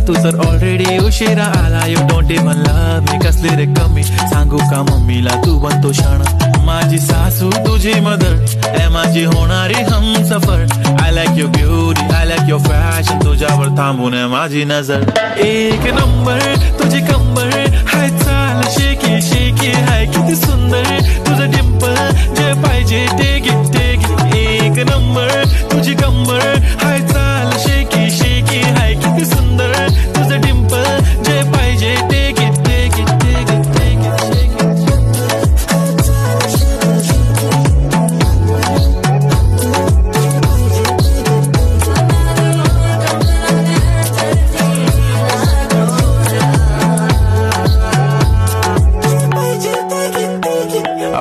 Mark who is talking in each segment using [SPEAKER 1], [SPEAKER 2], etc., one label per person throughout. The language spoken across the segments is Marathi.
[SPEAKER 1] तू तर ऑलरेडी उशिरा आला. यू डोंट इवन लव्ह मी, कसली रे कमी सांगू का मम्मीला तू बनतो क्षण. माझी सासू तुझी मदर ए माझी होणारी Humsafar. I like your beauty, I like your fashion, तुझ्यावर थांबून आहे माझी नजर. एक नंबर तुझी कंबर हाय, चाल शेकी शेकी हाय, किती सुंदर तुझं डिंपल, जे पाहिजे टेक इट टेक इट. एक नंबर तुझी कंबर हाय, चाल शेकी शेकी हाय, किती सुंदर तुझं डिंपल, जे पाहिजे take it take it take it take it take it.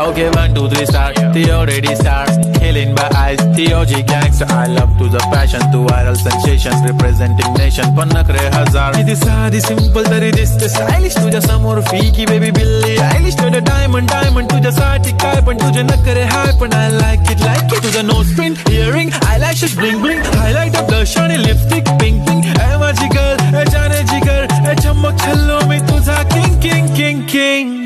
[SPEAKER 1] Okay, 1, 2, 3 start. The already starts killing my eyes. The OG gangster, I love to the passion, to viral sensations, representing nation. पण नखरे हजार. किती साधी simple तरी दिसते stylish. तुझ्या समोर फीकी baby बिल्ली आयलिश. तुझं diamond diamond तुझ्यासाठी काय, पण तुझे नखरे हाय, पण I like it like it. तुझं nose print, earring, eyelashes bling bling, highlight of blush आणि lipstick pink pink. ए माझी girl, ए जाने जिगर, ए चमक छल्लो मी तुझा king king king king.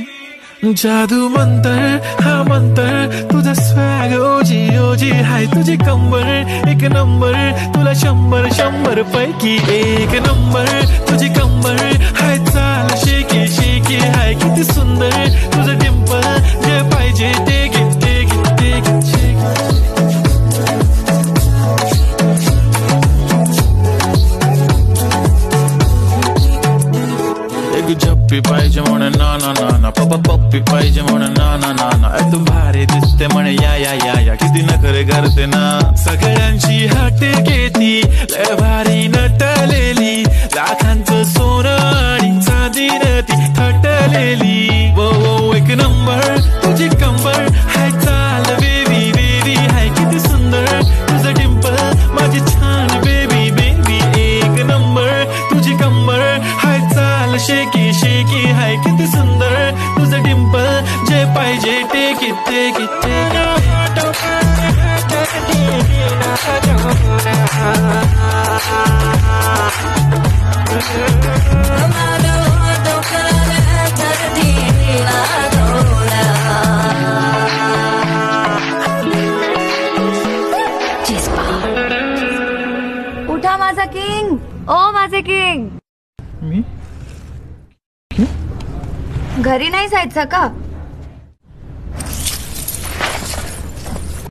[SPEAKER 1] जादू मंतर हा मंतर, तुझा स्वॅग ओजी ओजी हाय, तुझी कंबर एक नंबर, तुला 100 पैकी एक नंबर. तुझी कंबर हाय, चाल शेकी शेकी हाय, किती सुंदर तुझं डिंपल, जे पाहिजे take it take it take it shake. झप्पी पाहिजे म्हणे ना ना ना ना, पप्पी पाहिजे म्हणे ना ना ना ना. तू भारी दिसते म्हणे या या या या, किती नखरे करते ना. सगळ्यांची हट घेती, लय भारी नटलेली, लाखांचं सोनं आणि चांदीनं ती थटलेली. वो वो एक नंबर तुझी कंबर हाय, चाल बेबी बेबी हाय, किती सुंदर तुझं डिंपल, माझी छान बेबी बेबी. एक नंबर तुझी कंबर हाय, चाल शेकी शेकी हाय, किती सुंदर तुझं डिंपल, जे पाहिजे take it take it take it.
[SPEAKER 2] उठा माझा किंग, ओ माझे किंग.
[SPEAKER 1] मी
[SPEAKER 2] घरी नाही जायचं का?